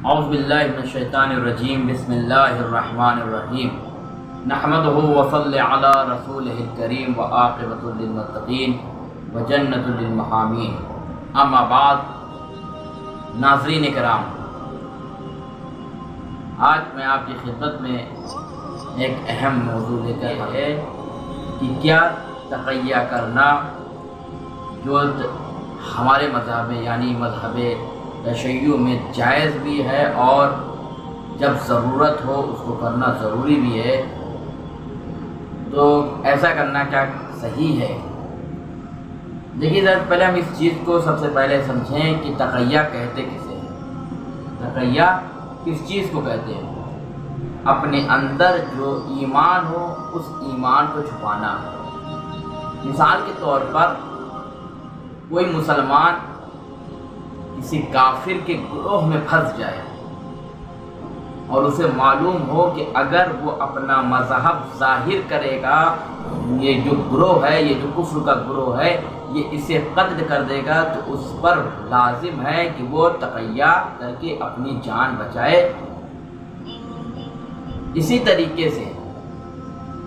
اعوذ باللہ من الشیطان الرجیم بسم اللہ الرحمن الرحیم نحمدہ وصلی علی رسولہ الکریم وعاقبۃ للمتقین وجنۃ للمحامین اما بعد۔ ناظرین کرام، آج میں آپ کی خدمت میں ایک اہم موضوع لے کر ہے کہ کیا تقیہ کرنا جو ہمارے مذہب میں یعنی مذہب تشیع میں جائز بھی ہے اور جب ضرورت ہو اس کو کرنا ضروری بھی ہے، تو ایسا کرنا کیا صحیح ہے؟ دیکھیے ذرا پہلے ہم اس چیز کو سب سے پہلے سمجھیں کہ تقیہ کہتے کسے ہیں۔ تقیہ کس چیز کو کہتے ہیں؟ اپنے اندر جو ایمان ہو اس ایمان کو چھپانا۔ مثال کے طور پر کوئی مسلمان کسی کافر کے گروہ میں پھنس جائے اور اسے معلوم ہو کہ اگر وہ اپنا مذہب ظاہر کرے گا، یہ جو گروہ ہے، یہ جو کفر کا گروہ ہے، یہ اسے قتل کر دے گا، تو اس پر لازم ہے کہ وہ تقیہ کر کے اپنی جان بچائے۔ اسی طریقے سے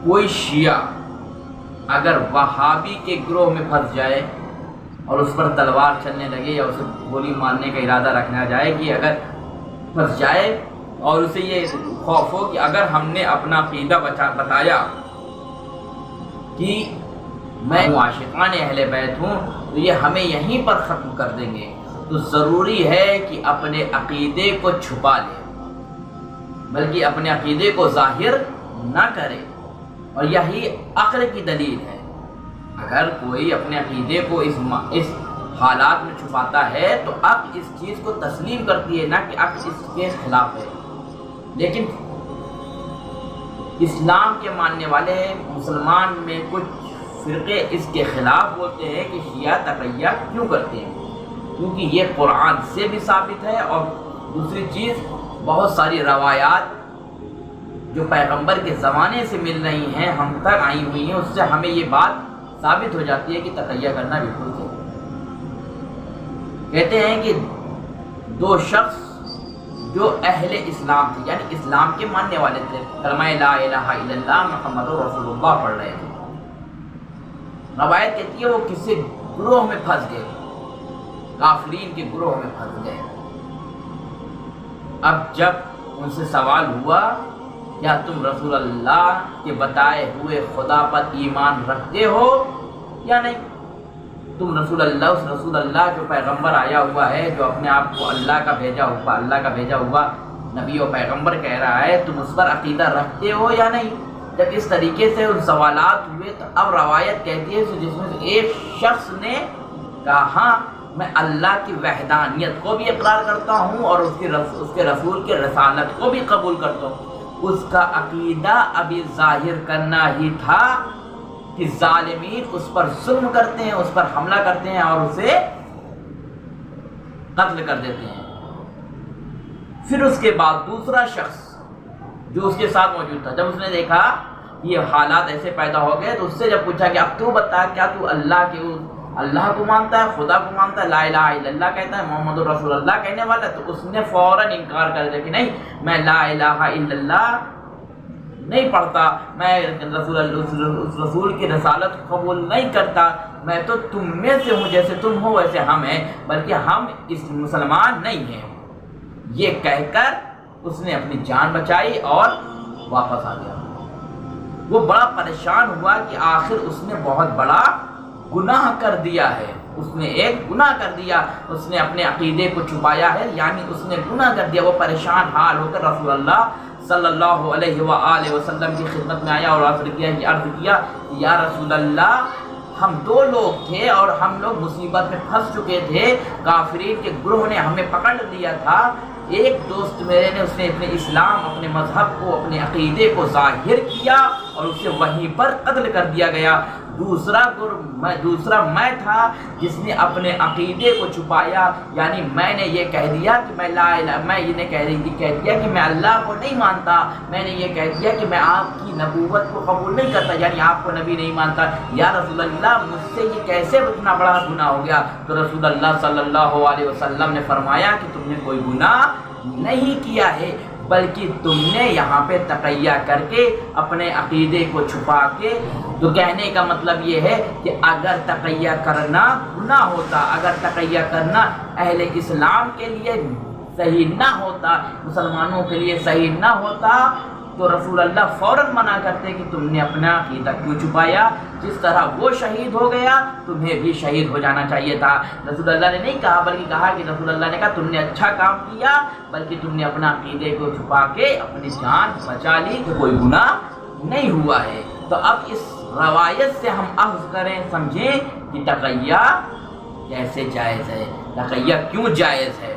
کوئی شیعہ اگر وہابی کے گروہ میں پھنس جائے اور اس پر تلوار چلنے لگے یا اسے گولی مارنے کا ارادہ رکھنا جائے کہ اگر پھنس جائے اور اسے یہ خوف ہو کہ اگر ہم نے اپنا عقیدہ بتایا کہ میں عاشقان اہل بیت ہوں تو یہ ہمیں یہیں پر ختم کر دیں گے، تو ضروری ہے کہ اپنے عقیدے کو چھپا لے، بلکہ اپنے عقیدے کو ظاہر نہ کرے۔ اور یہی عقل کی دلیل ہے۔ اگر کوئی اپنے عقیدے کو اس حالات میں چھپاتا ہے تو عقل اس چیز کو تسلیم کرتی ہے، نہ کہ عقل اس کے خلاف ہے۔ لیکن اسلام کے ماننے والے مسلمان میں کچھ فرقے اس کے خلاف بولتے ہیں کہ شیعہ تقیہ کیوں کرتے ہیں، کیونکہ یہ قرآن سے بھی ثابت ہے، اور دوسری چیز بہت ساری روایات جو پیغمبر کے زمانے سے مل رہی ہیں، ہم تک آئی ہوئی ہیں، اس سے ہمیں یہ بات ثابت ہو جاتی ہے کہ تقیہ کرنا بالکل ہے۔ کہتے ہیں کہ دو شخص جو اہل اسلام تھے، یعنی اسلام کے ماننے والے تھے، کلمہ لا الہ الا اللہ محمد رسول اللہ پڑھ رہے تھے، روایت کہتی ہے وہ کسی گروہ میں پھنس گئے، کافرین کے گروہ میں پھنس گئے۔ اب جب ان سے سوال ہوا کیا تم رسول اللہ کے بتائے ہوئے خدا پر ایمان رکھتے ہو یا نہیں؟ تم رسول اللہ جو پیغمبر آیا ہوا ہے، جو اپنے آپ کو اللہ کا بھیجا ہوا نبی و پیغمبر کہہ رہا ہے، تم اس پر عقیدہ رکھتے ہو یا نہیں؟ جب اس طریقے سے ان سوالات ہوئے تو اب روایت کہتی ہے جس میں سے ایک شخص نے کہا ہاں میں اللہ کی وحدانیت کو بھی اقرار کرتا ہوں اور اس کے رسول کے رسالت کو بھی قبول کرتا ہوں۔ اس کا عقیدہ ابھی ظاہر کرنا ہی تھا کہ ظالمین اس پر ظلم کرتے ہیں، اس پر حملہ کرتے ہیں اور اسے قتل کر دیتے ہیں۔ پھر اس کے بعد دوسرا شخص جو اس کے ساتھ موجود تھا، جب اس نے دیکھا یہ حالات ایسے پیدا ہو گئے تو اس سے جب پوچھا کہ اب تو بتا کیا تو اللہ کو مانتا ہے، خدا کو مانتا ہے، لا الہ الا اللہ کہتا ہے، محمد رسول اللہ کہنے والا ہے؟ تو اس نے فوراً انکار کر دیا کہ نہیں، میں لا الہ الا اللہ نہیں پڑھتا، میں رسول کی رسالت قبول نہیں کرتا، میں تو تم میں سے ہوں، جیسے تم ہو ویسے ہم ہیں، بلکہ ہم اس مسلمان نہیں ہیں۔ یہ کہہ کر اس نے اپنی جان بچائی اور واپس آ گیا۔ وہ بڑا پریشان ہوا کہ آخر اس نے بہت بڑا گناہ کر دیا ہے، اس نے ایک گناہ کر دیا، اس نے اپنے عقیدے کو چھپایا ہے، یعنی اس نے گناہ کر دیا۔ وہ پریشان حال ہو کر رسول اللہ صلی اللہ علیہ وآلہ وسلم کی خدمت میں آیا اور عرض کیا یا رسول اللہ، ہم دو لوگ تھے اور ہم لوگ مصیبت میں پھنس چکے تھے، کافرین کے گروہ نے ہمیں پکڑ لیا تھا، ایک دوست میرے نے اس نے اپنے اسلام، اپنے مذہب کو، اپنے عقیدے کو ظاہر کیا اور اسے وہیں پر قتل کر دیا گیا۔ دوسرا میں تھا جس نے اپنے عقیدے کو چھپایا، یعنی میں نے یہ کہہ دیا کہ میں یہ کہہ دیا کہ میں اللہ کو نہیں مانتا، میں نے یہ کہہ دیا کہ میں آپ کی نبوت کو قبول نہیں کرتا، یعنی آپ کو نبی نہیں مانتا۔ یا رسول اللہ، مجھ سے یہ کیسے اتنا بڑا گناہ ہو گیا؟ تو رسول اللہ صلی اللہ علیہ وسلم نے فرمایا کہ تم نے کوئی گناہ نہیں کیا ہے، بلکہ تم نے یہاں پہ تقیہ کر کے اپنے عقیدے کو چھپا کے. تو کہنے کا مطلب یہ ہے کہ اگر تقیہ کرنا گناہ ہوتا، اگر تقیہ کرنا اہل اسلام کے لیے صحیح نہ ہوتا، مسلمانوں کے لیے صحیح نہ ہوتا، تو رسول اللہ فوراً منع کرتے کہ تم نے اپنا عقیدہ کیوں چھپایا. جس طرح وہ شہید ہو گیا تمہیں بھی شہید ہو جانا چاہیے تھا. رسول اللہ نے نہیں کہا، بلکہ کہا کہ رسول اللہ نے کہا تم نے اچھا کام کیا، بلکہ تم نے اپنا عقیدے کو چھپا کے اپنی جان بچا لی، کہ کوئی گناہ نہیں ہوا ہے. تو اب اس روایت سے ہم اخذ کریں، سمجھیں کہ تقیہ کیسے جائز ہے، تقیہ کیوں جائز ہے.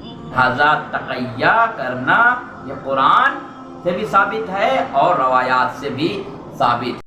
لہذا تقیہ کرنا یہ قرآن سے بھی ثابت ہے اور روایات سے بھی ثابت ہے.